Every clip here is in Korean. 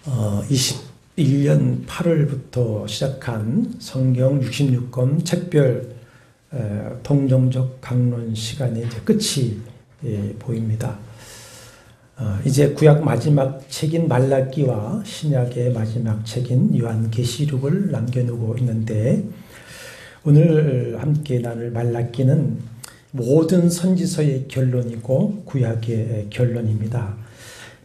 21년 8월부터 시작한 성경 66권 책별 동정적 강론 시간의 이제 끝이 보입니다. 이제 구약 마지막 책인 말라기와 신약의 마지막 책인 요한계시록을 남겨놓고 있는데, 오늘 함께 나눌 말라기는 모든 선지서의 결론이고 구약의 결론입니다.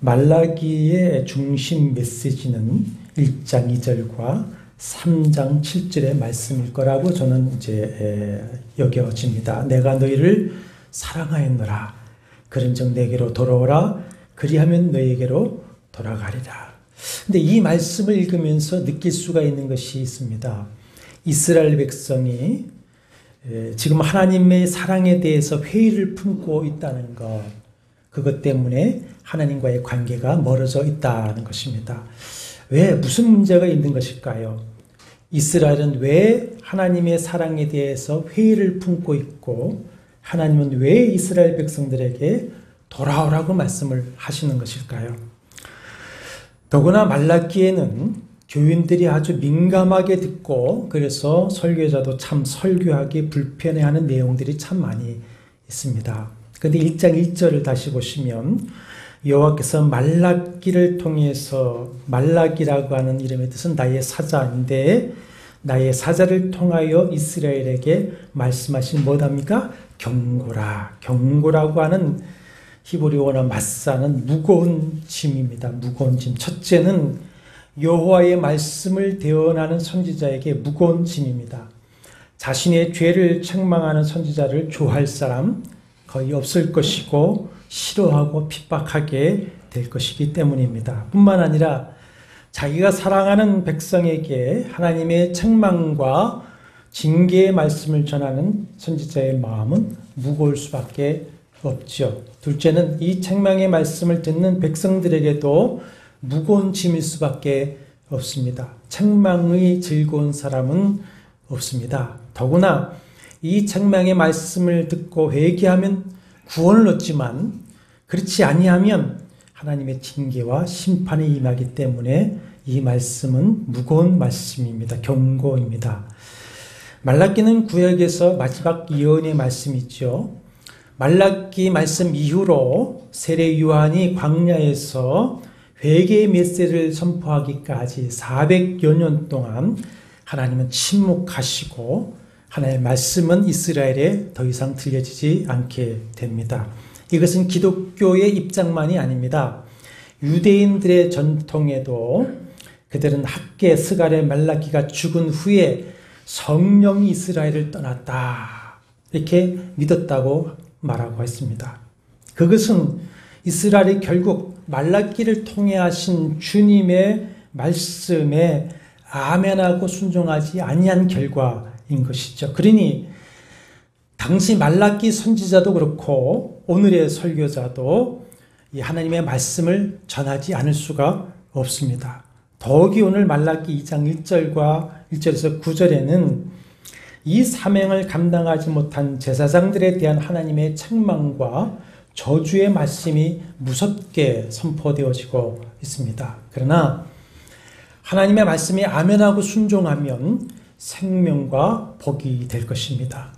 말라기의 중심 메시지는 1장 2절과 3장 7절의 말씀일 거라고 저는 이제 여겨집니다. 내가 너희를 사랑하였노라. 그런즉 내게로 돌아오라. 그리하면 너희에게로 돌아가리라. 근데 이 말씀을 읽으면서 느낄 수가 있는 것이 있습니다. 이스라엘 백성이 지금 하나님의 사랑에 대해서 회의를 품고 있다는 것, 그것 때문에 하나님과의 관계가 멀어져 있다는 것입니다. 왜, 무슨 문제가 있는 것일까요? 이스라엘은 왜 하나님의 사랑에 대해서 회의를 품고 있고, 하나님은 왜 이스라엘 백성들에게 돌아오라고 말씀을 하시는 것일까요? 더구나 말라기에는 교인들이 아주 민감하게 듣고, 그래서 설교자도 참 설교하기 불편해하는 내용들이 참 많이 있습니다. 그런데 1장 1절을 다시 보시면 여호와께서 말라기를 통해서, 말라기라고 하는 이름의 뜻은 나의 사자인데, 나의 사자를 통하여 이스라엘에게 말씀하신 뭐답니까? 경고라. 경고라고 하는 히브리어나 마사는 무거운 짐입니다. 무거운 짐. 첫째는 여호와의 말씀을 대언하는 선지자에게 무거운 짐입니다. 자신의 죄를 책망하는 선지자를 좋아할 사람 거의 없을 것이고, 싫어하고 핍박하게 될 것이기 때문입니다. 뿐만 아니라 자기가 사랑하는 백성에게 하나님의 책망과 징계의 말씀을 전하는 선지자의 마음은 무거울 수밖에 없죠. 둘째는 이 책망의 말씀을 듣는 백성들에게도 무거운 짐일 수밖에 없습니다. 책망의 즐거운 사람은 없습니다. 더구나 이 책망의 말씀을 듣고 회개하면 구원을 얻지만, 그렇지 아니하면 하나님의 징계와 심판이 임하기 때문에 이 말씀은 무거운 말씀입니다. 경고입니다. 말라기는 구약에서 마지막 예언의 말씀이죠. 말라기 말씀 이후로 세례 요한이 광야에서 회개의 메시지를 선포하기까지 400여 년 동안 하나님은 침묵하시고, 하나님의 말씀은 이스라엘에 더 이상 들려지지 않게 됩니다. 이것은 기독교의 입장만이 아닙니다. 유대인들의 전통에도 그들은 학개 스갈의 말라기가 죽은 후에 성령이 이스라엘을 떠났다, 이렇게 믿었다고 말하고 했습니다. 그것은 이스라엘이 결국 말라기를 통해 하신 주님의 말씀에 아멘하고 순종하지 아니한 결과인 것이죠. 그러니 당시 말라기 선지자도 그렇고 오늘의 설교자도 이 하나님의 말씀을 전하지 않을 수가 없습니다. 더욱이 오늘 말라기 2장 1절에서 9절에는 이 사명을 감당하지 못한 제사장들에 대한 하나님의 책망과 저주의 말씀이 무섭게 선포되어지고 있습니다. 그러나 하나님의 말씀에 아멘하고 순종하면 생명과 복이 될 것입니다.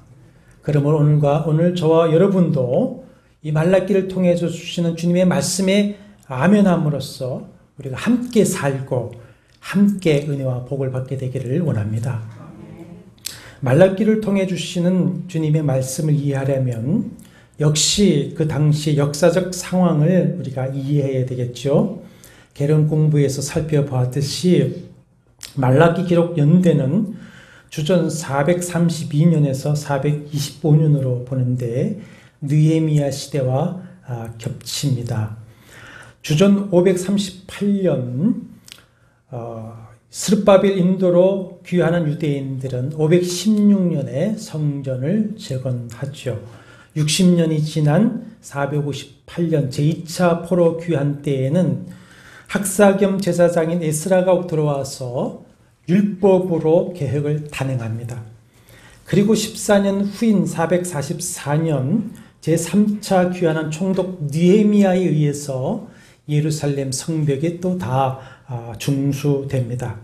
그러므로 오늘 저와 여러분도 이 말라기를 통해 주시는 주님의 말씀에 아멘함으로써 우리가 함께 살고 함께 은혜와 복을 받게 되기를 원합니다. 말라기를 통해 주시는 주님의 말씀을 이해하려면 역시 그 당시 역사적 상황을 우리가 이해해야 되겠죠. 개론 공부에서 살펴보았듯이 말라기 기록 연대는 주전 432년에서 425년으로 보는데 느헤미야 시대와 겹칩니다. 주전 538년 스룹바벨 인도로 귀환한 유대인들은 516년에 성전을 재건하죠. 60년이 지난 458년 제2차 포로 귀환 때에는 학사 겸 제사장인 에스라가 들어와서 율법으로 개혁을 단행합니다. 그리고 14년 후인 444년 제3차 귀환한 총독 느헤미야에 의해서 예루살렘 성벽이 또 다 중수됩니다.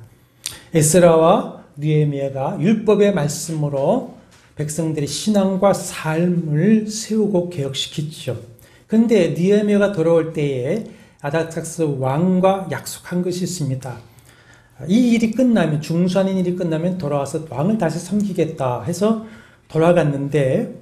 에스라와 느헤미야가 율법의 말씀으로 백성들의 신앙과 삶을 세우고 개혁시키죠. 그런데 느헤미야가 돌아올 때에 아닥삭스 왕과 약속한 것이 있습니다. 이 일이 끝나면, 중수하는 일이 끝나면 돌아와서 왕을 다시 섬기겠다 해서 돌아갔는데,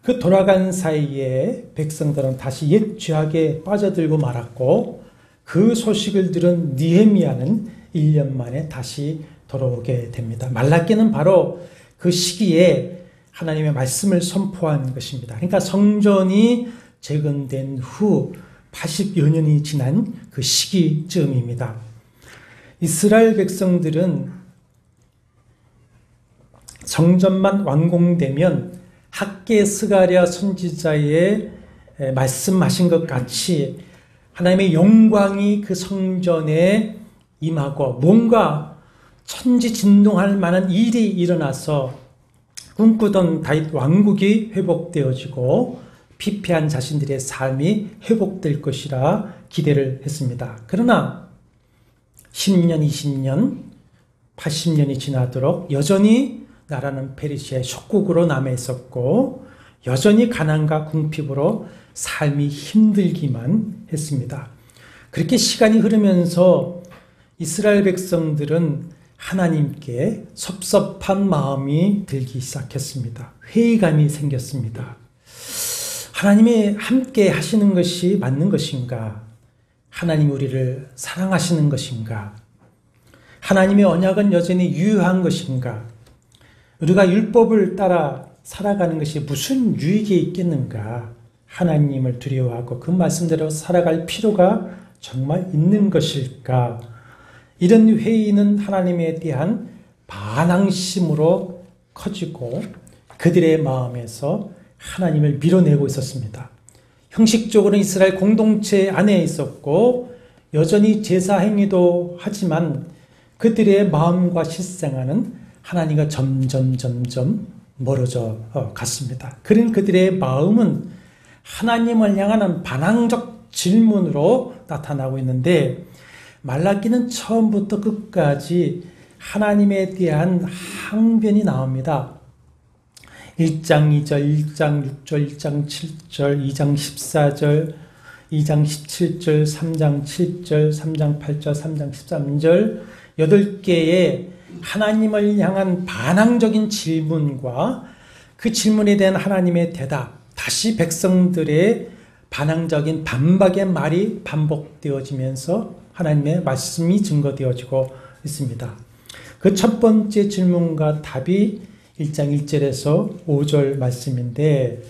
그 돌아간 사이에 백성들은 다시 옛 죄악에 빠져들고 말았고, 그 소식을 들은 느헤미야는 1년 만에 다시 돌아오게 됩니다. 말라기는 바로 그 시기에 하나님의 말씀을 선포한 것입니다. 그러니까 성전이 재건된 후 80여 년이 지난 그 시기쯤입니다. 이스라엘 백성들은 성전만 완공되면 학개 스가랴 선지자의 말씀하신 것 같이 하나님의 영광이 그 성전에 임하고 뭔가 천지진동할 만한 일이 일어나서 꿈꾸던 다윗 왕국이 회복되어지고 피폐한 자신들의 삶이 회복될 것이라 기대를 했습니다. 그러나 10년, 20년, 80년이 지나도록 여전히 나라는 페르시아의 속국으로 남아 있었고 여전히 가난과 궁핍으로 삶이 힘들기만 했습니다. 그렇게 시간이 흐르면서 이스라엘 백성들은 하나님께 섭섭한 마음이 들기 시작했습니다. 회의감이 생겼습니다. 하나님이 함께 하시는 것이 맞는 것인가? 하나님이 우리를 사랑하시는 것인가? 하나님의 언약은 여전히 유효한 것인가? 우리가 율법을 따라 살아가는 것이 무슨 유익이 있겠는가? 하나님을 두려워하고 그 말씀대로 살아갈 필요가 정말 있는 것일까? 이런 회의는 하나님에 대한 반항심으로 커지고 그들의 마음에서 하나님을 밀어내고 있었습니다. 형식적으로는 이스라엘 공동체 안에 있었고 여전히 제사 행위도 하지만 그들의 마음과 실생활은 하나님과 점점 멀어져 갔습니다. 그런 그들의 마음은 하나님을 향하는 반항적 질문으로 나타나고 있는데 말라기는 처음부터 끝까지 하나님에 대한 항변이 나옵니다. 1장 2절, 1장 6절, 1장 7절, 2장 14절, 2장 17절, 3장 7절, 3장 8절, 3장 13절 8개의 하나님을 향한 반항적인 질문과 그 질문에 대한 하나님의 대답, 다시 백성들의 반항적인 반박의 말이 반복되어지면서 하나님의 말씀이 증거되어지고 있습니다. 그 첫 번째 질문과 답이 1장 1절에서 5절 말씀인데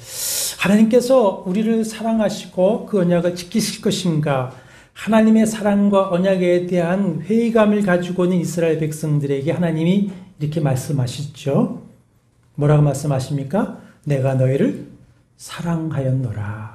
하나님께서 우리를 사랑하시고 그 언약을 지키실 것인가? 하나님의 사랑과 언약에 대한 회의감을 가지고 있는 이스라엘 백성들에게 하나님이 이렇게 말씀하시죠. 뭐라고 말씀하십니까? 내가 너희를 사랑하였노라.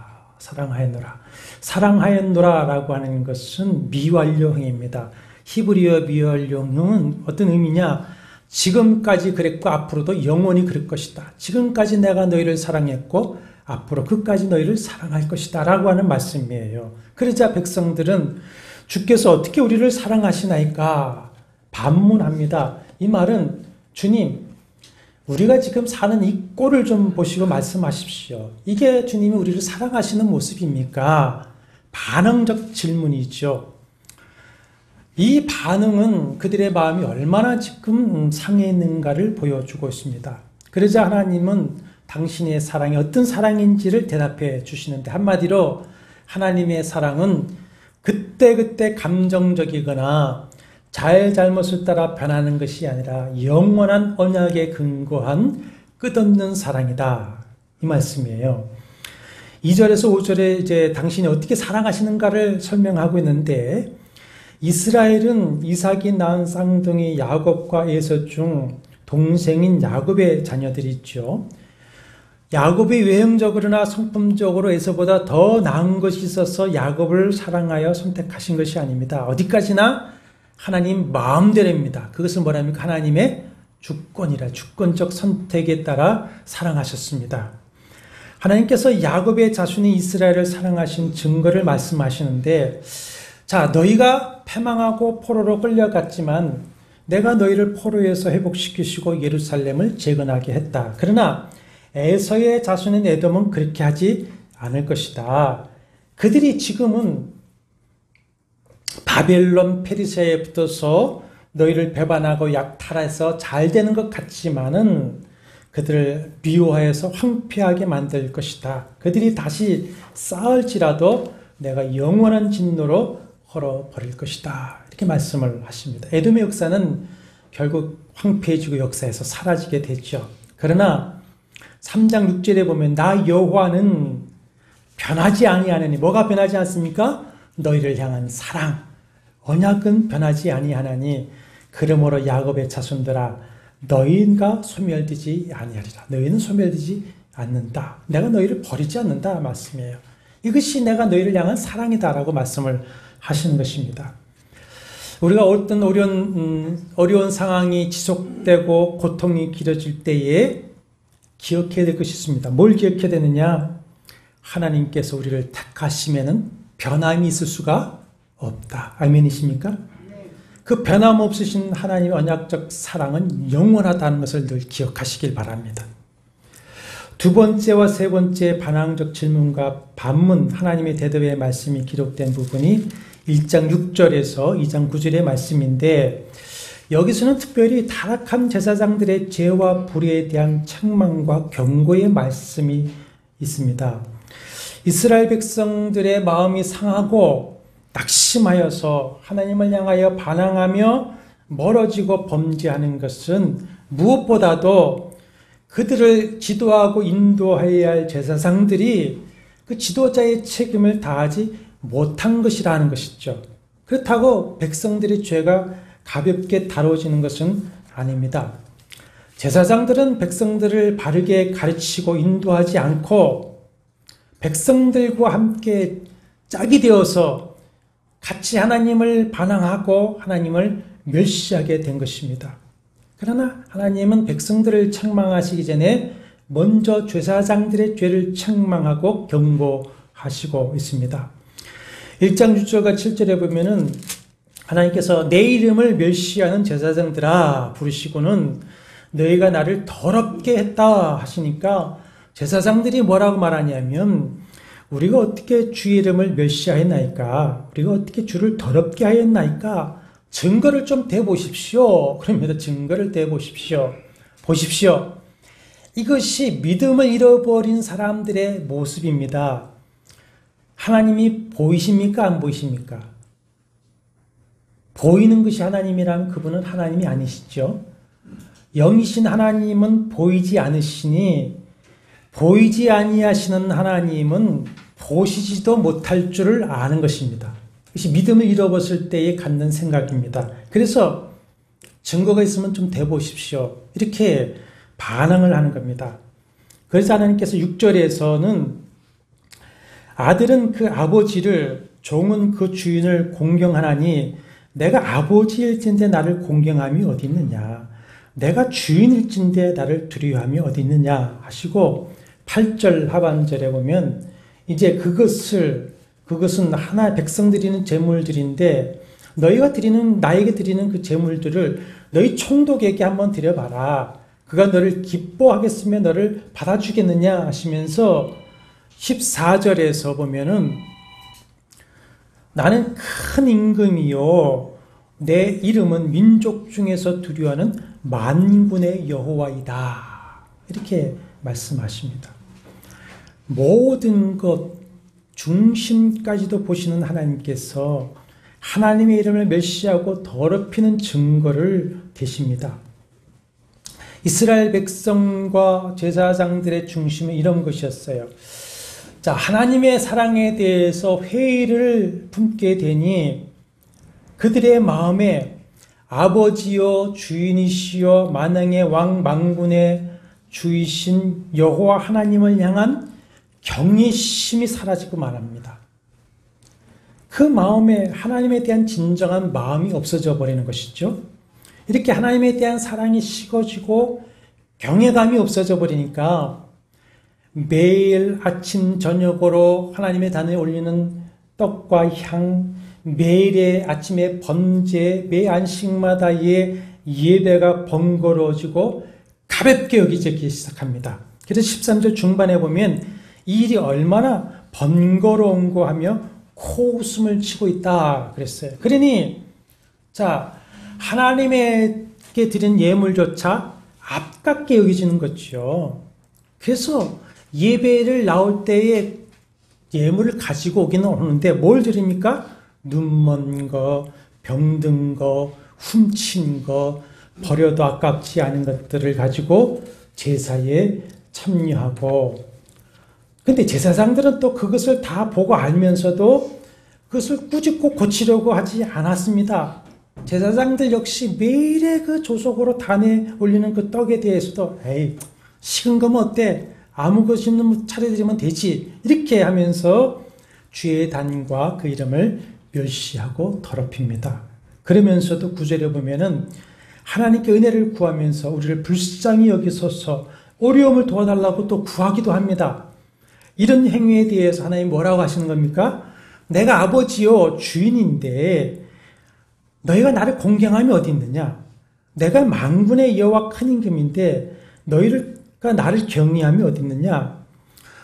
사랑하였노라라고 하는 것은 미완료형입니다. 히브리어 미완료형은 어떤 의미냐? 지금까지 그랬고 앞으로도 영원히 그럴 것이다. 지금까지 내가 너희를 사랑했고 앞으로 끝까지 너희를 사랑할 것이다 라고 하는 말씀이에요. 그러자 백성들은 주께서 어떻게 우리를 사랑하시나이까 반문합니다. 이 말은 주님 우리가 지금 사는 이 꼴을 좀 보시고 말씀하십시오. 이게 주님이 우리를 사랑하시는 모습입니까? 반응적 질문이죠. 이 반응은 그들의 마음이 얼마나 지금 상해 있는가를 보여주고 있습니다. 그러자 하나님은 당신의 사랑이 어떤 사랑인지를 대답해 주시는데 한마디로 하나님의 사랑은 그때그때 감정적이거나 잘못을 따라 변하는 것이 아니라 영원한 언약에 근거한 끝없는 사랑이다. 이 말씀이에요. 2절에서 5절에 이제 당신이 어떻게 사랑하시는가를 설명하고 있는데 이스라엘은 이삭이 낳은 쌍둥이 야곱과 에서 중 동생인 야곱의 자녀들이 있죠. 야곱이 외형적으로나 성품적으로 에서보다 더 나은 것이 있어서 야곱을 사랑하여 선택하신 것이 아닙니다. 어디까지나 하나님 마음대로입니다. 그것은 뭐랍니까? 하나님의 주권이라 주권적 선택에 따라 사랑하셨습니다. 하나님께서 야곱의 자손인 이스라엘을 사랑하신 증거를 말씀하시는데 자, 너희가 패망하고 포로로 끌려갔지만 내가 너희를 포로에서 회복시키시고 예루살렘을 재건하게 했다. 그러나 에서의 자손인 에돔은 그렇게 하지 않을 것이다. 그들이 지금은 바벨론 페르시아에 붙어서 너희를 배반하고 약탈해서 잘 되는 것 같지만은 그들을 미워해서 황폐하게 만들 것이다. 그들이 다시 싸울지라도 내가 영원한 진노로 헐어버릴 것이다. 이렇게 말씀을 하십니다. 에돔의 역사는 결국 황폐해지고 역사에서 사라지게 되죠. 그러나 3장 6절에 보면 나 여호와는 변하지 아니하느니 뭐가 변하지 않습니까? 너희를 향한 사랑, 언약은 변하지 아니하나니 그러므로 야곱의 자손들아 너희가 소멸되지 아니하리라. 너희는 소멸되지 않는다. 내가 너희를 버리지 않는다 말씀이에요. 이것이 내가 너희를 향한 사랑이다라고 말씀을 하시는 것입니다. 우리가 어떤 어려운 상황이 지속되고 고통이 길어질 때에 기억해야 될 것이 있습니다. 뭘 기억해야 되느냐? 하나님께서 우리를 택하시면은 변함이 있을 수가 없다. 아멘이십니까? 그 변함없으신 하나님의 언약적 사랑은 영원하다는 것을 늘 기억하시길 바랍니다. 두 번째와 세 번째 반항적 질문과 반문, 하나님의 대답의 말씀이 기록된 부분이 1장 6절에서 2장 9절의 말씀인데 여기서는 특별히 타락한 제사장들의 죄와 불의에 대한 책망과 경고의 말씀이 있습니다. 이스라엘 백성들의 마음이 상하고 낙심하여서 하나님을 향하여 반항하며 멀어지고 범죄하는 것은 무엇보다도 그들을 지도하고 인도해야 할 제사장들이 그 지도자의 책임을 다하지 못한 것이라는 것이죠. 그렇다고 백성들의 죄가 가볍게 다뤄지는 것은 아닙니다. 제사장들은 백성들을 바르게 가르치고 인도하지 않고 백성들과 함께 짝이 되어서 같이 하나님을 반항하고 하나님을 멸시하게 된 것입니다. 그러나 하나님은 백성들을 책망하시기 전에 먼저 제사장들의 죄를 책망하고 경고하시고 있습니다. 1장 6절과 7절에 보면은 하나님께서 내 이름을 멸시하는 제사장들아 부르시고는 너희가 나를 더럽게 했다 하시니까 제사장들이 뭐라고 말하냐면 우리가 어떻게 주의 이름을 멸시하였나이까? 우리가 어떻게 주를 더럽게 하였나이까? 증거를 좀 대보십시오. 그러면서 증거를 대보십시오. 보십시오. 이것이 믿음을 잃어버린 사람들의 모습입니다. 하나님이 보이십니까? 안 보이십니까? 보이는 것이 하나님이라면 그분은 하나님이 아니시죠. 영이신 하나님은 보이지 않으시니 보이지 아니하시는 하나님은 보시지도 못할 줄을 아는 것입니다. 이것이 믿음을 잃어버렸을 때에 갖는 생각입니다. 그래서 증거가 있으면 좀 대보십시오. 이렇게 반항을 하는 겁니다. 그래서 하나님께서 6절에서는 아들은 그 아버지를 종은 그 주인을 공경하나니 내가 아버지일진데 나를 공경함이 어디 있느냐. 내가 주인일진데 나를 두려워함이 어디 있느냐 하시고 8절 하반절에 보면 이제 그것은 하나 백성 드리는 제물들인데 너희가 드리는 나에게 드리는 그 제물들을 너희 총독에게 한번 드려봐라. 그가 너를 기뻐하겠으면 너를 받아주겠느냐 하시면서 14절에서 보면은 나는 큰 임금이요 내 이름은 민족 중에서 두려워하는 만군의 여호와이다. 이렇게 말씀하십니다. 모든 것 중심까지도 보시는 하나님께서 하나님의 이름을 멸시하고 더럽히는 증거를 대십니다. 이스라엘 백성과 제사장들의 중심은 이런 것이었어요. 자, 하나님의 사랑에 대해서 회의를 품게 되니 그들의 마음에 아버지요 주인이시여 만왕의 왕 만군의 주이신 여호와 하나님을 향한 경외심이 사라지고 말합니다. 그 마음에 하나님에 대한 진정한 마음이 없어져 버리는 것이죠. 이렇게 하나님에 대한 사랑이 식어지고 경외감이 없어져 버리니까 매일 아침 저녁으로 하나님의 단에 올리는 떡과 향, 매일의 아침에 번제, 매 안식마다의 예배가 번거로워지고 가볍게 여기기 시작합니다. 그래서 13절 중반에 보면 이 일이 얼마나 번거로운고 하며 코웃음을 치고 있다 그랬어요. 그러니 자, 하나님에게 드린 예물조차 아깝게 여겨지는 거죠. 그래서 예배를 나올 때에 예물을 가지고 오기는 오는데 뭘 드립니까? 눈먼 거, 병든 거, 훔친 거, 버려도 아깝지 않은 것들을 가지고 제사에 참여하고, 근데 제사장들은 또 그것을 다 보고 알면서도 그것을 꾸짖고 고치려고 하지 않았습니다. 제사장들 역시 매일의 그 조속으로 단에 올리는 그 떡에 대해서도 에이, 식은 거면 어때? 아무 것이 없는 차려드리면 되지. 이렇게 하면서 주의 단과 그 이름을 멸시하고 더럽힙니다. 그러면서도 구절에 보면은 하나님께 은혜를 구하면서 우리를 불쌍히 여기소서 어려움을 도와달라고 또 구하기도 합니다. 이런 행위에 대해서 하나님 뭐라고 하시는 겁니까? 내가 아버지요 주인인데 너희가 나를 공경함이 어디 있느냐? 내가 만군의 여호와 큰 임금인데 너희가 나를 경외함이 어디 있느냐?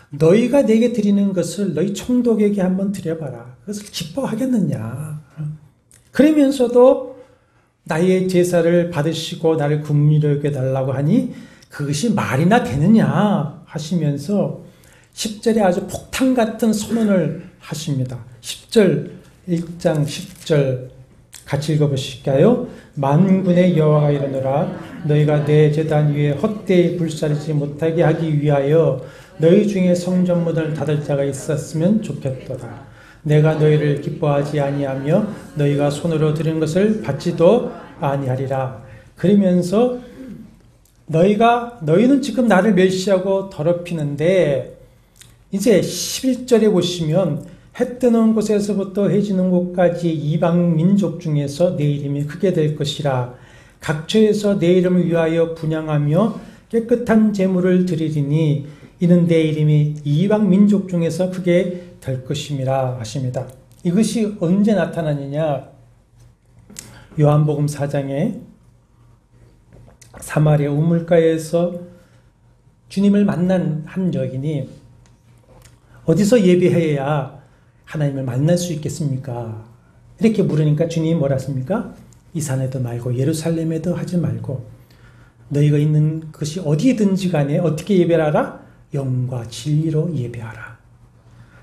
너희가 내게 드리는 것을 너희 총독에게 한번 드려봐라. 그것을 기뻐하겠느냐? 그러면서도 나의 제사를 받으시고 나를 긍휼히 여겨달라고 하니 그것이 말이나 되느냐 하시면서 10절에 아주 폭탄 같은 선언을 하십니다. 10절, 1장 10절 같이 읽어보실까요? 만군의 여호와가 이르노라 너희가 내 제단 위에 헛되이 불사르지 못하게 하기 위하여 너희 중에 성전문을 닫을 자가 있었으면 좋겠도다. 내가 너희를 기뻐하지 아니하며 너희가 손으로 드린 것을 받지도 아니하리라. 그러면서 너희는 지금 나를 멸시하고 더럽히는데 이제 11절에 보시면 해 뜨는 곳에서부터 해 지는 곳까지 이방 민족 중에서 내 이름이 크게 될 것이라. 각처에서 내 이름을 위하여 분향하며 깨끗한 제물을 드리리니 이는 내 이름이 이방 민족 중에서 크게 될 것임이라 하십니다. 이것이 언제 나타나느냐? 요한복음 4장에 사마리아 우물가에서 주님을 만난 한 여인이 어디서 예배해야 하나님을 만날 수 있겠습니까? 이렇게 물으니까 주님이 뭐라 하십니까? 이 산에도 말고 예루살렘에도 하지 말고 너희가 있는 것이 어디든지 간에 어떻게 예배하라? 영과 진리로 예배하라.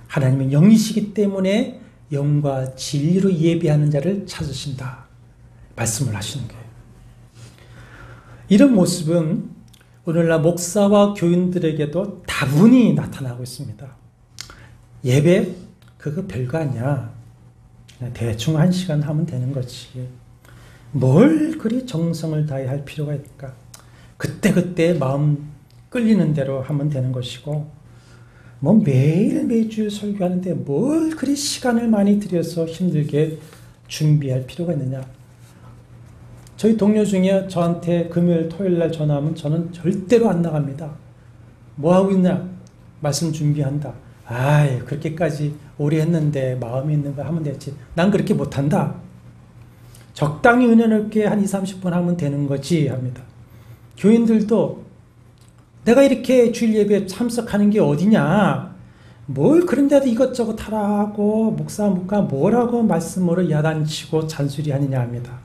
하나님은 영이시기 때문에 영과 진리로 예배하는 자를 찾으신다. 말씀을 하시는 거예요. 이런 모습은 오늘날 목사와 교인들에게도 다분히 나타나고 있습니다. 예배? 그거 별거 아니야. 그냥 대충 1시간 하면 되는 거지. 뭘 그리 정성을 다해 할 필요가 있을까? 그때그때 마음 끌리는 대로 하면 되는 것이고 뭐 매주 설교하는데 뭘 그리 시간을 많이 들여서 힘들게 준비할 필요가 있느냐. 저희 동료 중에 저한테 금요일 토요일 날 전화하면 저는 절대로 안 나갑니다. 뭐 하고 있냐? 말씀 준비한다. 아이 그렇게까지 오래 했는데 마음이 있는 거 하면 되지. 난 그렇게 못한다. 적당히 은혜 넓게 한 20-30분 하면 되는 거지 합니다. 교인들도 내가 이렇게 주일 예배에 참석하는 게 어디냐. 뭘 그런데도 이것저것 하라고 목사 뭐라고 말씀으로 야단치고 잔소리하느냐 합니다.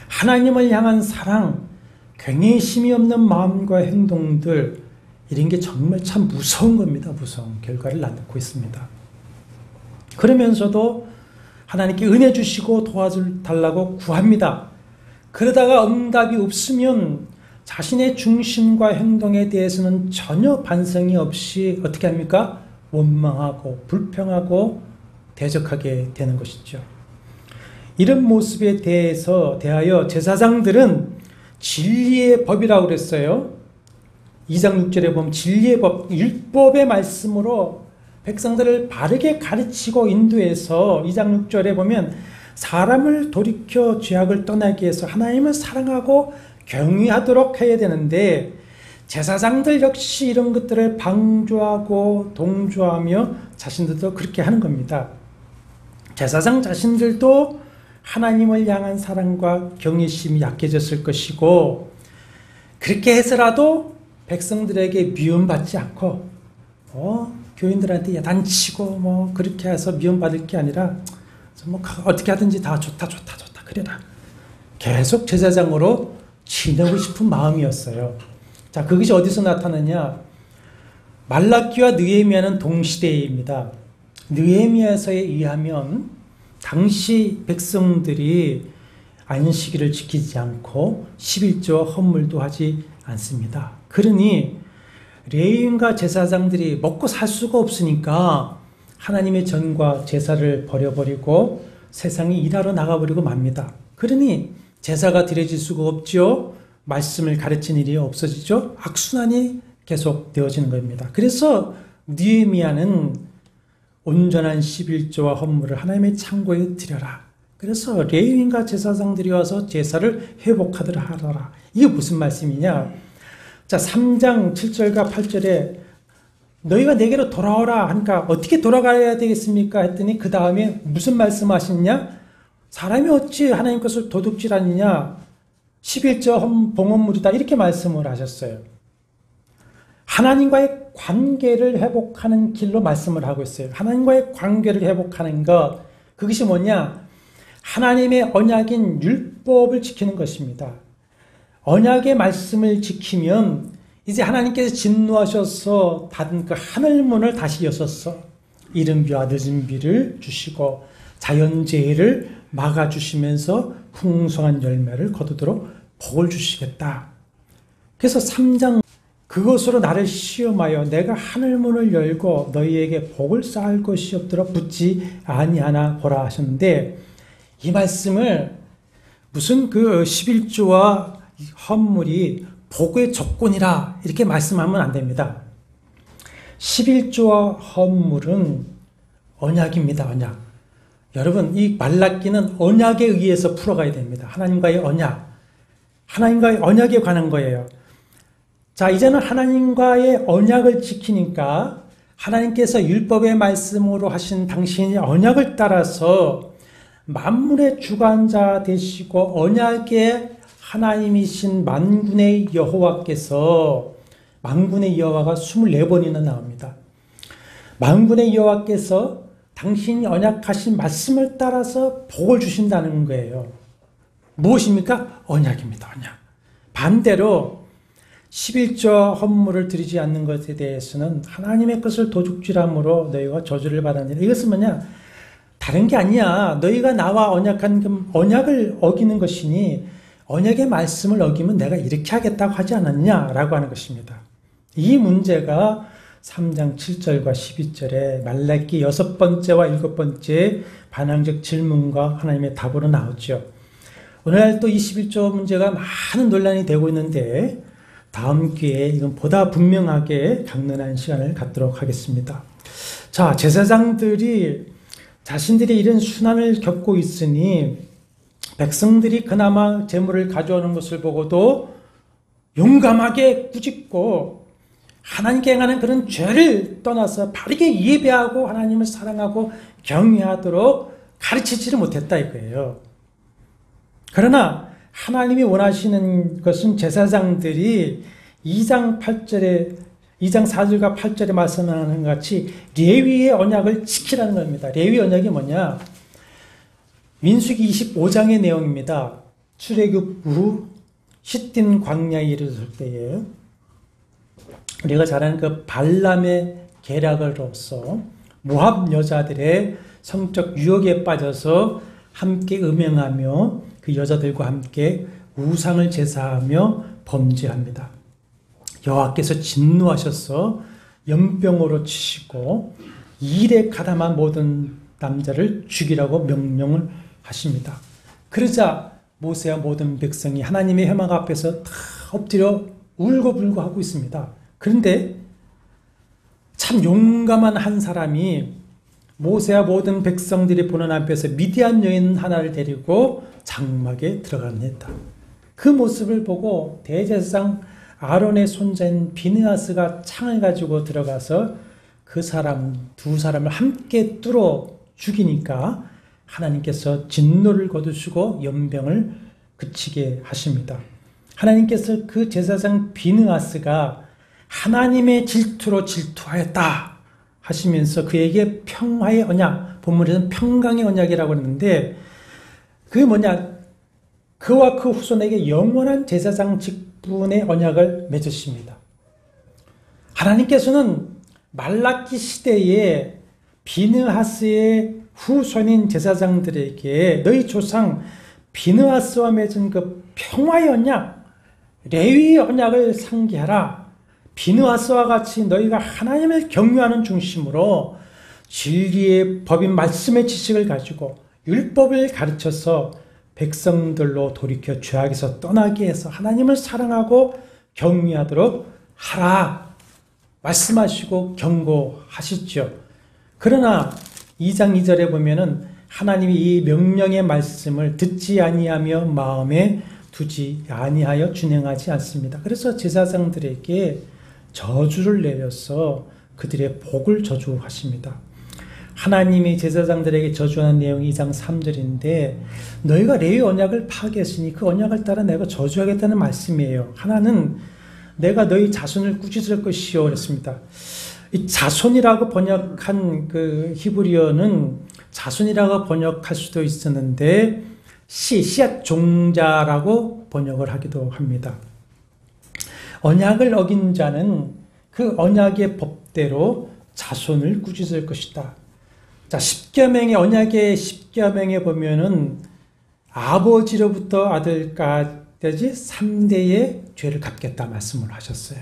하나님을 향한 사랑, 경외심이 없는 마음과 행동들 이런 게 정말 참 무서운 겁니다. 무서운 결과를 낳고 있습니다. 그러면서도 하나님께 은혜 주시고 도와달라고 구합니다. 그러다가 응답이 없으면 자신의 중심과 행동에 대해서는 전혀 반성이 없이 어떻게 합니까? 원망하고 불평하고 대적하게 되는 것이죠. 이런 모습에 대하여 제사장들은 진리의 법이라고 그랬어요. 2장 6절에 보면 진리의 법, 율법의 말씀으로 백성들을 바르게 가르치고 인도해서 2장 6절에 보면 사람을 돌이켜 죄악을 떠나게 해서 하나님을 사랑하고 경외하도록 해야 되는데 제사장들 역시 이런 것들을 방조하고 동조하며 자신들도 그렇게 하는 겁니다. 제사장 자신들도 하나님을 향한 사랑과 경외심이 약해졌을 것이고, 그렇게 해서라도 백성들에게 미움받지 않고 교인들한테 야단치고 그렇게 해서 미움받을 게 아니라 어떻게 하든지 다 좋다 그래라, 계속 제사장으로 지내고 싶은 마음이었어요. 자, 그것이 어디서 나타나냐? 말라기와 느헤미야는 동시대입니다. 느헤미야서에 의하면 당시 백성들이 안식일을 지키지 않고 11조와 헌물도 하지 않습니다. 그러니 레위인과 제사장들이 먹고 살 수가 없으니까 하나님의 전과 제사를 버려버리고 세상에 일하러 나가버리고 맙니다. 그러니 제사가 드려질 수가 없죠. 말씀을 가르치는 일이 없어지죠. 악순환이 계속 되어지는 겁니다. 그래서 느헤미야는 온전한 11조와 헌물을 하나님의 창고에 드려라. 그래서 레위인과 제사장들이 와서 제사를 회복하도록 하라. 이게 무슨 말씀이냐? 자, 3장 7절과 8절에 너희가 내게로 돌아오라 하니까 어떻게 돌아가야 되겠습니까? 했더니 그 다음에 무슨 말씀하시냐? 사람이 어찌 하나님 것을 도둑질하느냐? 11조 봉헌물이다. 이렇게 말씀을 하셨어요. 하나님과의 관계를 회복하는 길로 말씀을 하고 있어요. 하나님과의 관계를 회복하는 것, 그것이 뭐냐? 하나님의 언약인 율법을 지키는 것입니다. 언약의 말씀을 지키면 이제 하나님께서 진노하셔서 닫은 그 하늘문을 다시 여셔서 이른 비와 늦은 비를 주시고 자연재해를 막아주시면서 풍성한 열매를 거두도록 복을 주시겠다. 그래서 3장 그것으로 나를 시험하여 내가 하늘문을 열고 너희에게 복을 쌓을 것이 없도록 붙지 아니하나 보라 하셨는데, 이 말씀을 무슨 그 11조와 헌물이 복의 조건이라 이렇게 말씀하면 안 됩니다. 11조와 헌물은 언약입니다. 언약. 여러분, 이 말라기는 언약에 의해서 풀어가야 됩니다. 하나님과의 언약. 하나님과의 언약에 관한 거예요. 자, 이제는 하나님과의 언약을 지키니까 하나님께서 율법의 말씀으로 하신 당신의 언약을 따라서 만물의 주관자 되시고 언약의 하나님이신 만군의 여호와께서, 만군의 여호와가 24번이나 나옵니다. 만군의 여호와께서 당신이 언약하신 말씀을 따라서 복을 주신다는 거예요. 무엇입니까? 언약입니다. 언약. 반대로 11조 헌물을 드리지 않는 것에 대해서는 하나님의 것을 도둑질함으로 너희가 저주를 받았느니라. 이것은 뭐냐? 다른 게 아니야. 너희가 나와 언약한 그 언약을 어기는 것이니 언약의 말씀을 어기면 내가 이렇게 하겠다고 하지 않았냐라고 하는 것입니다. 이 문제가 3장 7절과 12절에 말라기 6번째와 7번째 반항적 질문과 하나님의 답으로 나오죠. 오늘날 또 21조 문제가 많은 논란이 되고 있는데 다음 기회에 이건 보다 분명하게 강론하는 시간을 갖도록 하겠습니다. 자, 제사장들이 자신들이 이런 순환을 겪고 있으니 백성들이 그나마 제물을 가져오는 것을 보고도 용감하게 꾸짖고 하나님께 행하는 그런 죄를 떠나서 바르게 예배하고 하나님을 사랑하고 경외하도록 가르치지를 못했다 이거예요. 그러나 하나님이 원하시는 것은 제사장들이 2장 4절과 8절에 말씀하는 것 같이 레위의 언약을 지키라는 겁니다. 레위 언약이 뭐냐? 민수기 25장의 내용입니다. 출애굽 후 시딤 광야에 이르렀을 때에 우리가 잘 아는 그 발람의 계략으로서 모압 여자들의 성적 유혹에 빠져서 함께 음행하며 그 여자들과 함께 우상을 제사하며 범죄합니다. 여호와께서 진노하셔서 연병으로 치시고 일에 가담한 모든 남자를 죽이라고 명령을 하십니다. 그러자 모세와 모든 백성이 하나님의 회막 앞에서 다 엎드려 울고불고 하고 있습니다. 그런데 참 용감한 한 사람이 모세와 모든 백성들이 보는 앞에서 미디안 여인 하나를 데리고 장막에 들어갑니다. 그 모습을 보고 대제사장 아론의 손자인 비느하스가 창을 가지고 들어가서 그 사람 두 사람을 함께 뚫어 죽이니까 하나님께서 진노를 거두시고 연병을 그치게 하십니다. 하나님께서 그 제사장 비느하스가 하나님의 질투로 질투하였다 하시면서 그에게 평화의 언약, 본문에서는 평강의 언약이라고 했는데 그게 뭐냐? 그와 그 후손에게 영원한 제사장 직분의 언약을 맺으십니다. 하나님께서는 말라기 시대에 비느하스의 후손인 제사장들에게 너희 조상 비느하스와 맺은 그 평화의 언약, 레위의 언약을 상기하라. 비느하스와 같이 너희가 하나님을 경외하는 중심으로 진리의 법인 말씀의 지식을 가지고 율법을 가르쳐서 백성들로 돌이켜 죄악에서 떠나게 해서 하나님을 사랑하고 경외하도록 하라 말씀하시고 경고하시죠. 그러나 2장 2절에 보면은 하나님이 이 명령의 말씀을 듣지 아니하며 마음에 두지 아니하여 준행하지 않습니다. 그래서 제사장들에게 저주를 내려서 그들의 복을 저주하십니다. 하나님이 제사장들에게 저주하는 내용이 2장 3절인데 너희가 레위 언약을 파괴했으니 그 언약을 따라 내가 저주하겠다는 말씀이에요. 하나는 내가 너희 자손을 꾸짖을 것이요 그랬습니다. 이 자손이라고 번역한 그 히브리어는 자손이라고 번역할 수도 있었는데 씨앗 종자라고 번역을 하기도 합니다. 언약을 어긴 자는 그 언약의 법대로 자손을 꾸짖을 것이다. 자, 십계명의 언약의 십계명에 보면은 아버지로부터 아들까지 3대의 죄를 갚겠다 말씀을 하셨어요.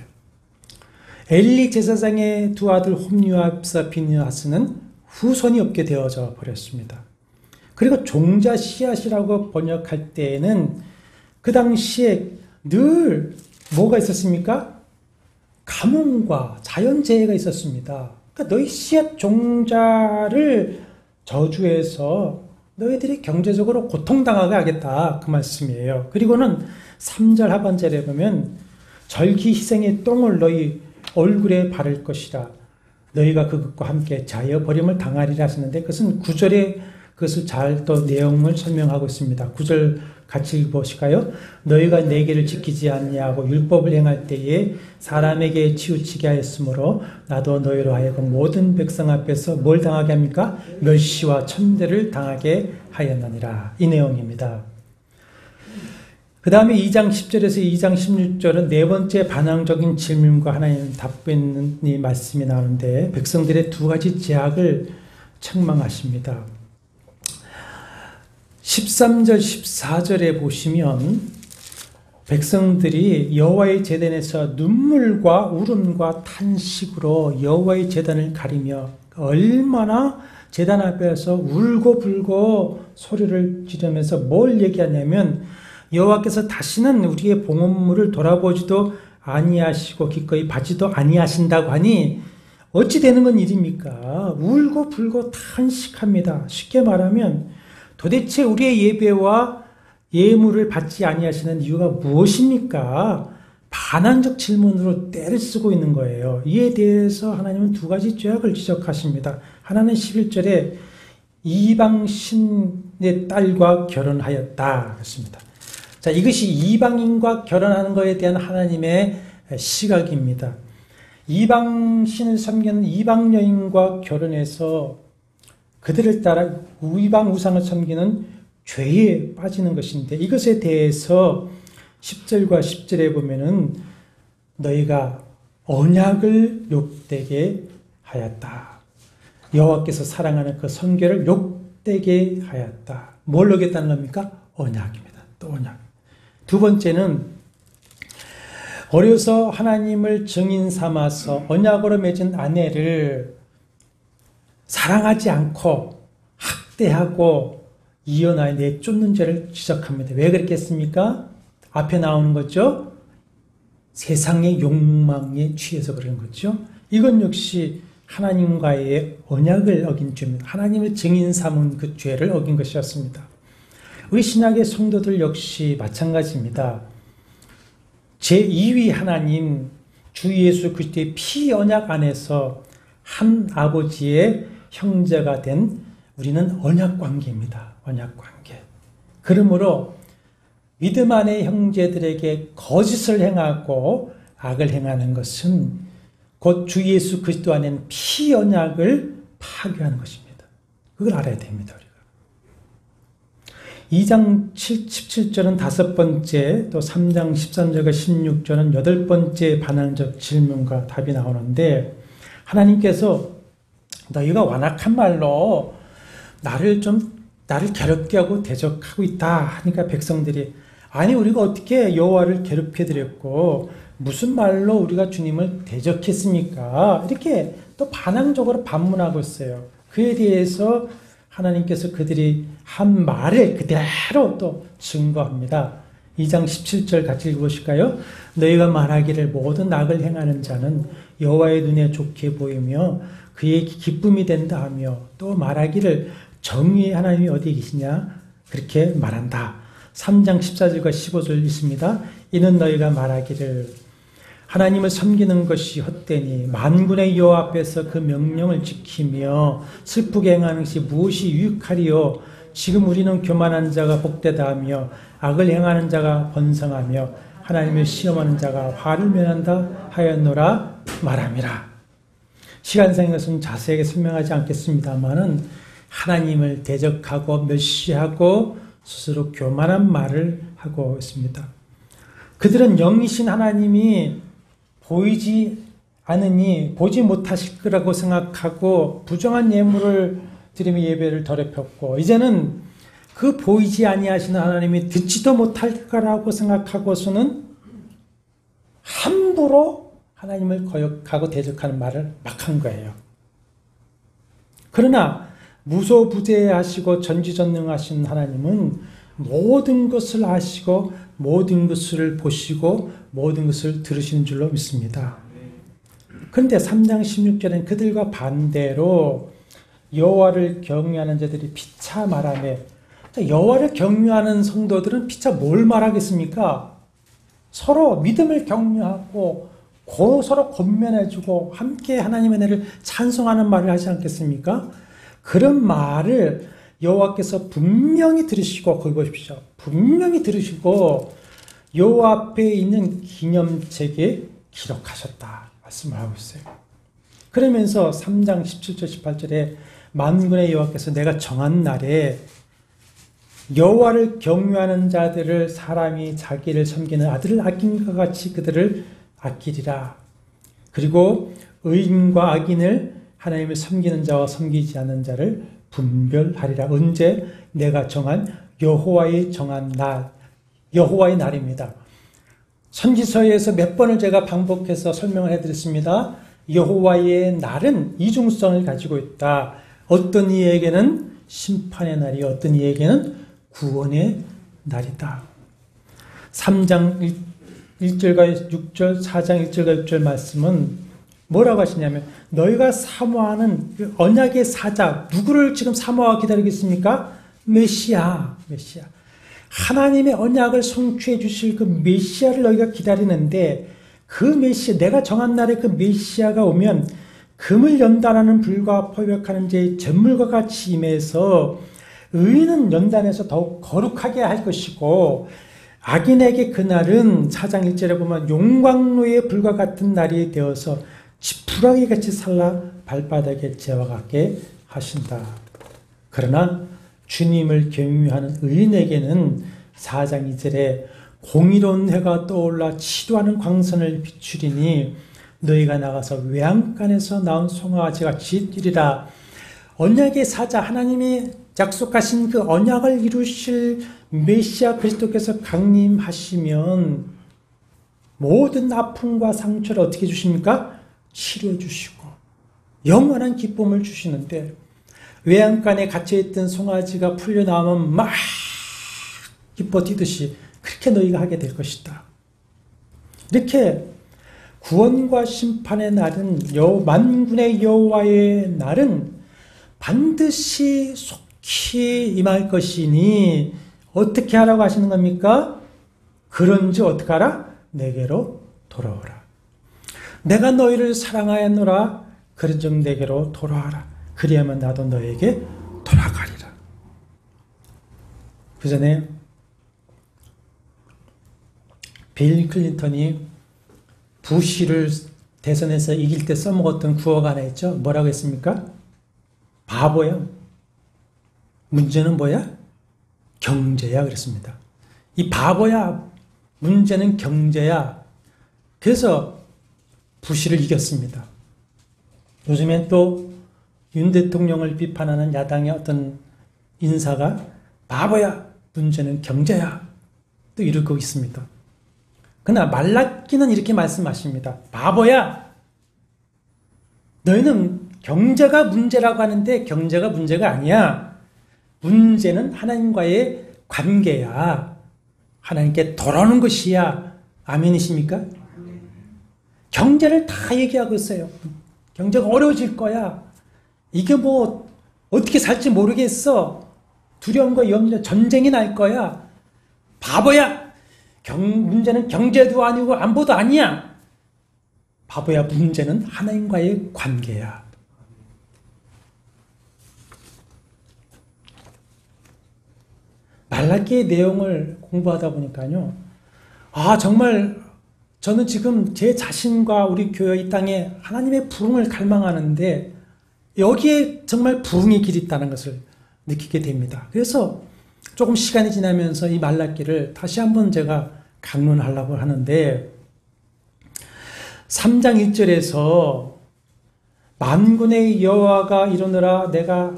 엘리 제사장의 두 아들 홈리와 압사 비느하스는 후손이 없게 되어져 버렸습니다. 그리고 종자 씨앗이라고 번역할 때에는 그 당시에 늘 뭐가 있었습니까? 가뭄과 자연재해가 있었습니다. 그러니까 너희 씨앗 종자를 저주해서 너희들이 경제적으로 고통당하게 하겠다 그 말씀이에요. 그리고는 3절 하반절에 보면 절기 희생의 똥을 너희 얼굴에 바를 것이라 너희가 그것과 함께 자여 버림을 당하리라 하시는데 그것은 9절에 그것을 잘 또 내용을 설명하고 있습니다. 9절 같이 읽어보실까요? 너희가 내 길을 지키지 아니하고 율법을 행할 때에 사람에게 치우치게 하였으므로 나도 너희로 하여금 모든 백성 앞에서 뭘 당하게 합니까? 멸시와 천대를 당하게 하였느니라. 이 내용입니다. 그 다음에 2장 10절에서 2장 16절은 네 번째 반항적인 질문과 하나님 답변 이 말씀이 나오는데 백성들의 두 가지 죄악을 책망하십니다. 13절 14절에 보시면 백성들이 여호와의 제단에서 눈물과 울음과 탄식으로 여호와의 제단을 가리며 얼마나 제단 앞에서 울고 불고 소리를 지르면서 뭘 얘기하냐면 여호와께서 다시는 우리의 봉헌물을 돌아보지도 아니하시고 기꺼이 받지도 아니하신다고 하니 어찌 되는 건 일입니까? 울고 불고 탄식합니다. 쉽게 말하면 도대체 우리의 예배와 예물을 받지 아니하시는 이유가 무엇입니까? 반항적 질문으로 때를 쓰고 있는 거예요. 이에 대해서 하나님은 두 가지 죄악을 지적하십니다. 하나는 11절에 이방신의 딸과 결혼하였다 했습니다. 자, 이것이 이방인과 결혼하는 것에 대한 하나님의 시각입니다. 이방신을 섬기는 이방 여인과 결혼해서 그들을 따라 이방 우상을 섬기는 죄에 빠지는 것인데 이것에 대해서 10절과 10절에 보면은 너희가 언약을 욕되게 하였다. 여호와께서 사랑하는 그 성결을 욕되게 하였다. 뭘 어겼다는 겁니까? 언약입니다. 또 언약. 두 번째는 어려서 하나님을 증인 삼아서 언약으로 맺은 아내를 사랑하지 않고 학대하고 이혼하여 내쫓는 죄를 지적합니다. 왜 그랬겠습니까? 앞에 나오는 거죠. 세상의 욕망에 취해서 그런 거죠. 이건 역시 하나님과의 언약을 어긴 죄입니다. 하나님을 증인 삼은 그 죄를 어긴 것이었습니다. 우리 신약의 성도들 역시 마찬가지입니다. 제2위 하나님 주 예수 그리스도의 피 언약 안에서 한 아버지의 형제가 된 우리는 언약 관계입니다. 언약 관계. 그러므로 믿음 안의 형제들에게 거짓을 행하고 악을 행하는 것은 곧 주 예수 그리스도 안에는 피언약을 파괴하는 것입니다. 그걸 알아야 됩니다. 우리가. 2장 17절은 5번째, 또 3장 13절과 16절은 8번째 반항적 질문과 답이 나오는데, 하나님께서 너희가 완악한 말로 나를 괴롭게 하고 대적하고 있다 하니까 백성들이, 아니 우리가 어떻게 여호와를 괴롭혀 드렸고 무슨 말로 우리가 주님을 대적했습니까? 이렇게 또 반항적으로 반문하고 있어요. 그에 대해서 하나님께서 그들이 한 말을 그대로 또 증거합니다. 2장 17절 같이 읽어보실까요? 너희가 말하기를 모든 악을 행하는 자는 여호와의 눈에 좋게 보이며 그의 기쁨이 된다 하며, 또 말하기를 정의의 하나님이 어디에 계시냐 그렇게 말한다. 3장 14절과 15절 있습니다. 이는 너희가 말하기를 하나님을 섬기는 것이 헛되니 만군의 여호와 앞에서 그 명령을 지키며 슬프게 행하는 것이 무엇이 유익하리요. 지금 우리는 교만한 자가 복되다 하며 악을 행하는 자가 번성하며 하나님을 시험하는 자가 화를 면한다 하였노라 말함이라. 시간상의 것은 자세하게 설명하지 않겠습니다만은 하나님을 대적하고 멸시하고 스스로 교만한 말을 하고 있습니다. 그들은 영이신 하나님이 보이지 않으니 보지 못하실 거라고 생각하고 부정한 예물을 드리며 예배를 더럽혔고, 이제는 그 보이지 아니하시는 하나님이 듣지도 못할 거라고 생각하고서는 함부로 하나님을 거역하고 대적하는 말을 막 한 거예요. 그러나 무소부재하시고 전지전능하신 하나님은 모든 것을 아시고 모든 것을 보시고 모든 것을 들으시는 줄로 믿습니다. 그런데 3장 16절엔 그들과 반대로 여호와를 경외하는 자들이 피차 말하며, 여호와를 경외하는 성도들은 피차 뭘 말하겠습니까? 서로 믿음을 격려하고 서로 권면해주고 함께 하나님의 은혜를 찬송하는 말을 하지 않겠습니까? 그런 말을 여호와께서 분명히 들으시고, 거기 보십시오. 분명히 들으시고 여호와 앞에 있는 기념책에 기록하셨다 말씀을 하고 있어요. 그러면서 3장 17절 18절에 만군의 여호와께서 내가 정한 날에 여호와를 경외하는 자들을 사람이 자기를 섬기는 아들을 아낀 것 같이 그들을 아끼리라. 그리고 의인과 악인을, 하나님을 섬기는 자와 섬기지 않는 자를 분별하리라. 언제? 내가 정한 여호와의 정한 날, 여호와의 날입니다. 선지서에서 몇 번을 제가 반복해서 설명을 해드렸습니다. 여호와의 날은 이중성을 가지고 있다. 어떤 이에게는 심판의 날이, 어떤 이에게는 구원의 날이다. 3장 1절과 6절, 4장 1절과 6절 말씀은 뭐라고 하시냐면, 너희가 사모하는 그 언약의 사자, 누구를 지금 사모하고 기다리고 있습니까? 메시아. 하나님의 언약을 성취해 주실 그 메시아를 너희가 기다리는데, 그 메시아, 내가 정한 날에 그 메시아가 오면 금을 연단하는 불과 포벽하는 자의 잿물과 같이 임해서 의인은 연단해서 더욱 거룩하게 할 것이고, 악인에게 그날은 4장 1절에 보면 용광로의 불과 같은 날이 되어서 지푸라기 같이 살라 발바닥에 재와 같게 하신다. 그러나 주님을 경유하는 의인에게는 4장 2절에 공의로운 해가 떠올라 치도하는 광선을 비추리니 너희가 나가서 외양간에서 나온 송아지 같이 뛰리라. 언약의 사자, 하나님이 약속하신 그 언약을 이루실 메시아 그리스도께서 강림하시면 모든 아픔과 상처를 어떻게 주십니까? 치료해 주시고 영원한 기쁨을 주시는데, 외양간에 갇혀있던 송아지가 풀려나오면 막 기뻐 뛰듯이 그렇게 너희가 하게 될 것이다. 이렇게 구원과 심판의 날은, 만군의 여호와의 날은 반드시 속히 임할 것이니 어떻게 하라고 하시는 겁니까? 그런즉 어떻게 하라? 내게로 돌아오라. 내가 너희를 사랑하였노라. 그런즉 내게로 돌아와라. 그리하면 나도 너에게 돌아가리라. 그 전에 빌 클린턴이 부시를 대선에서 이길 때 써먹었던 구호가 하나 있죠. 뭐라고 했습니까? 바보야. 문제는 뭐야? 경제야. 그랬습니다. 이 바보야. 문제는 경제야. 그래서 부시를 이겼습니다. 요즘엔 또 윤 대통령을 비판하는 야당의 어떤 인사가 바보야. 문제는 경제야. 또 이러고 있습니다. 그러나 말라기는 이렇게 말씀하십니다. 바보야. 너희는 경제가 문제라고 하는데 경제가 문제가 아니야. 문제는 하나님과의 관계야. 하나님께 돌아오는 것이야. 아멘이십니까? 경제를 다 얘기하고 있어요. 경제가 어려워질 거야. 이게 뭐 어떻게 살지 모르겠어. 두려움과 염려, 전쟁이 날 거야. 바보야. 문제는 경제도 아니고 안보도 아니야. 바보야. 문제는 하나님과의 관계야. 말라기의 내용을 공부하다 보니까요. 아, 정말 저는 지금 제 자신과 우리 교회 이 땅에 하나님의 부흥을 갈망하는데 여기에 정말 부흥의 길이 있다는 것을 느끼게 됩니다. 그래서 조금 시간이 지나면서 이 말라기를 다시 한번 제가 강론하려고 하는데 3장 1절에서 만군의 여호와가 이르노라 내가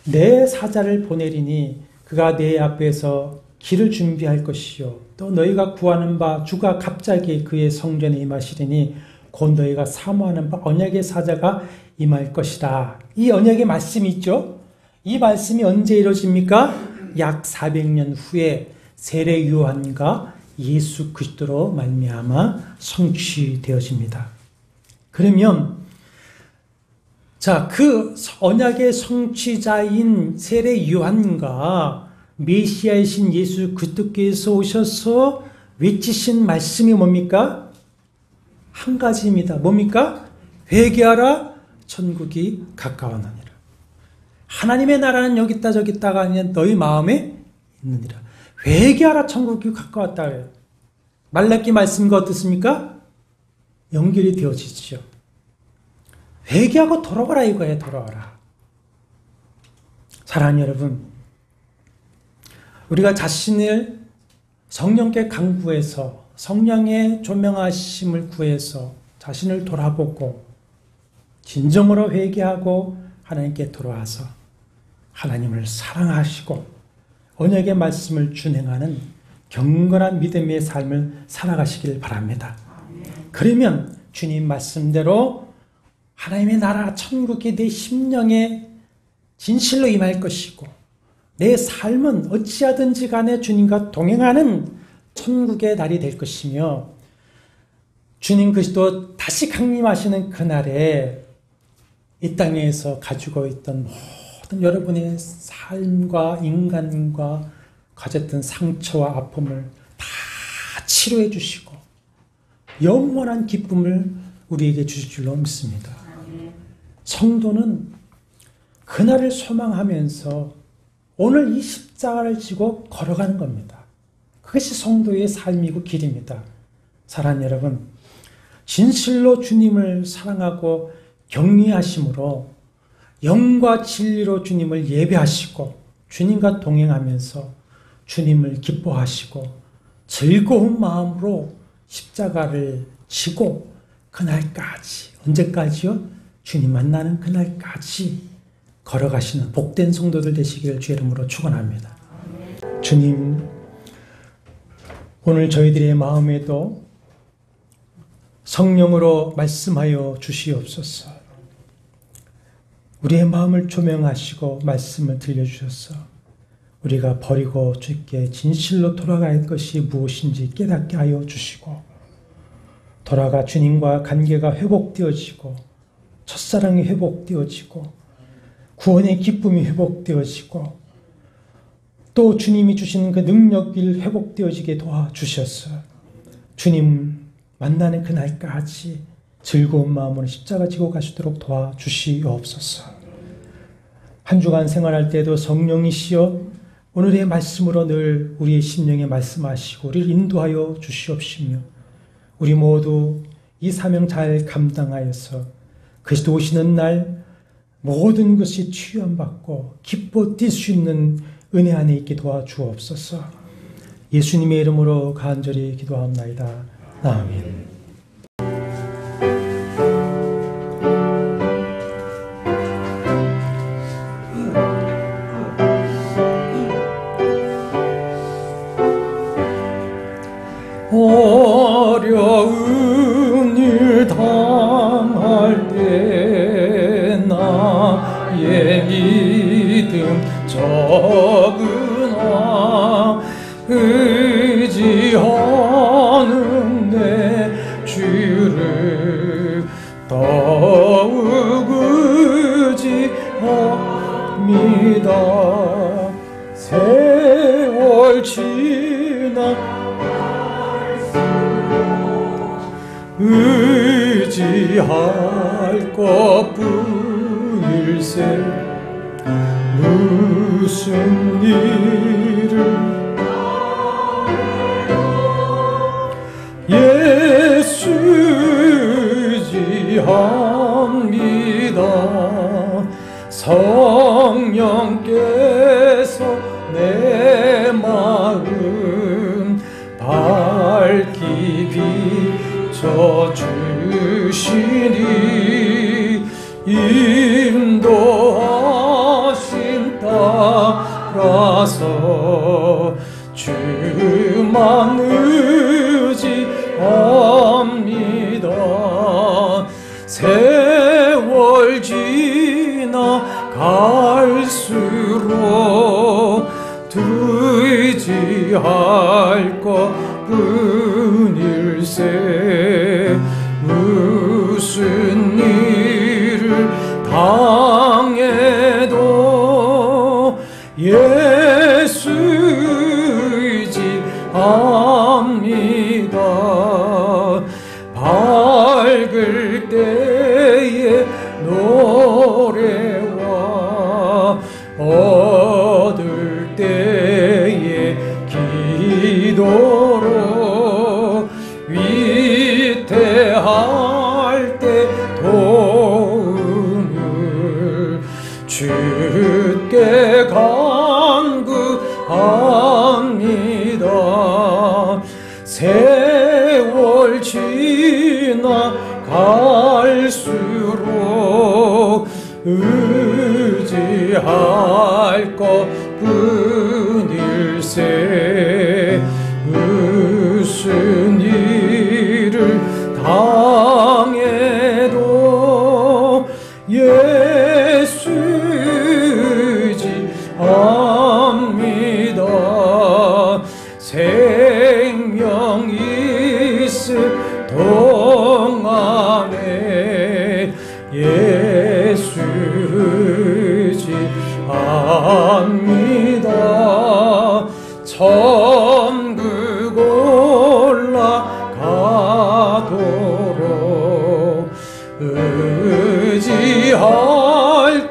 내 사자를 보내리니 그가 내 앞에서 길을 준비할 것이요 또 너희가 구하는 바 주가 갑자기 그의 성전에 임하시리니 곧 너희가 사모하는 바 언약의 사자가 임할 것이다. 이 언약의 말씀이 있죠. 이 말씀이 언제 이루어집니까? 약 400년 후에 세례 요한과 예수 그리스도로 말미암아 성취되어집니다. 그러면 자, 그 언약의 성취자인 세례 요한과 메시아이신 예수 그리스도께서 오셔서 외치신 말씀이 뭡니까? 한 가지입니다. 뭡니까? 회개하라 천국이 가까웠느니라. 하나님의 나라는 여기 있다 저기 있다가 아니라 너희 마음에 있느니라. 회개하라 천국이 가까웠다. 말라기 말씀과 어떻습니까? 연결이 되어지죠. 회개하고 돌아와라 이거예요. 돌아와라. 사랑하는 여러분, 우리가 자신을 성령께 간구해서 성령의 조명하심을 구해서 자신을 돌아보고 진정으로 회개하고 하나님께 돌아와서 하나님을 사랑하시고 언약의 말씀을 준행하는 경건한 믿음의 삶을 살아가시길 바랍니다. 그러면 주님 말씀대로 하나님의 나라 천국이 내 심령에 진실로 임할 것이고 내 삶은 어찌하든지 간에 주님과 동행하는 천국의 날이 될 것이며 주님 그리스도 다시 강림하시는 그날에 이 땅에서 가지고 있던 모든 여러분의 삶과 인간과 가졌던 상처와 아픔을 다 치료해 주시고 영원한 기쁨을 우리에게 주실 줄로 믿습니다. 성도는 그날을 소망하면서 오늘 이 십자가를 지고 걸어가는 겁니다. 그것이 성도의 삶이고 길입니다. 사랑하는 여러분, 진실로 주님을 사랑하고 경외하심으로 영과 진리로 주님을 예배하시고 주님과 동행하면서 주님을 기뻐하시고 즐거운 마음으로 십자가를 지고 그날까지, 언제까지요? 주님 만나는 그날까지 걸어가시는 복된 성도들 되시기를 주의 이름으로 축원합니다. 주님, 오늘 저희들의 마음에도 성령으로 말씀하여 주시옵소서. 우리의 마음을 조명하시고 말씀을 들려주셔서 우리가 버리고 주께 진실로 돌아갈 것이 무엇인지 깨닫게 하여 주시고 돌아가 주님과 관계가 회복되어지고 첫사랑이 회복되어지고 구원의 기쁨이 회복되어지고 또 주님이 주신 그 능력이 회복되어지게 도와주셔서 주님 만나는 그날까지 즐거운 마음으로 십자가 지고 가시도록 도와주시옵소서. 한 주간 생활할 때도 성령이시여 오늘의 말씀으로 늘 우리의 심령에 말씀하시고 우리를 인도하여 주시옵시며 우리 모두 이 사명 잘 감당하여서 그리스도 오시는 날 모든 것이 취함받고 기뻐 뛸 수 있는 은혜 안에 있게 도와주옵소서. 예수님의 이름으로 간절히 기도합나이다. 아멘. 어려운 일 당할 때 나의 믿음 적으나 의지하는 내 주를 더욱 의지합니다. 세월 지나 의지할 것뿐일세 무슨 일을 예수 의지합니다. 성령께서 내 마음 밝히 주시니 인도하심 따라서 주만 의지합니다. 세월 지나갈수록 의지할 것뿐일세 무슨 일을 당해도 예수 의지합니다. 밝을 때에 노래와 얻을 때에 기도로 위태할 때 도움을 주께 간구합니다. 세월 지나갈수록 의지할 것뿐일세 무슨 일을 당해도 예수 의지합니다. 생명 있을 동안에 예수 의지합니다. 천국 올라가도록 의지할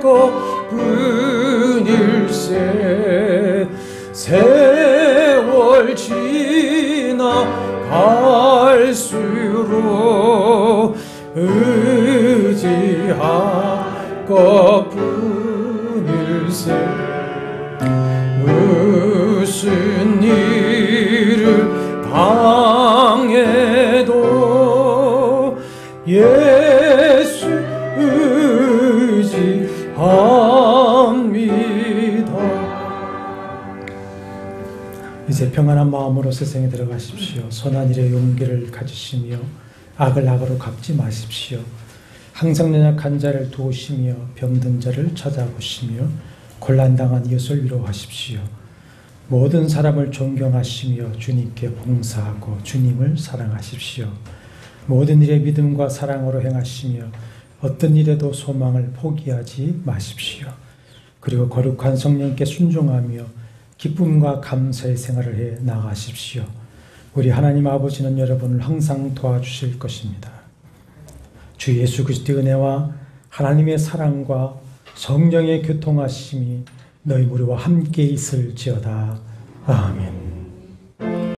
것뿐일세 세월 지나갈수록 의지할 것뿐일세 무슨 일을 당해도 예수 의지합니다. 이제 평안한 마음으로 세상에 들어가십시오. 선한 일에 용기를 가지시며 악을 악으로 갚지 마십시오. 항상 연약한 자를 도우시며 병든 자를 찾아보시며 곤란당한 이웃을 위로하십시오. 모든 사람을 존경하시며 주님께 봉사하고 주님을 사랑하십시오. 모든 일에 믿음과 사랑으로 행하시며 어떤 일에도 소망을 포기하지 마십시오. 그리고 거룩한 성령께 순종하며 기쁨과 감사의 생활을 해 나가십시오. 우리 하나님 아버지는 여러분을 항상 도와주실 것입니다. 주 예수 그리스도의 은혜와 하나님의 사랑과 성령의 교통하심이 너희 무리와 함께 있을지어다. 아멘.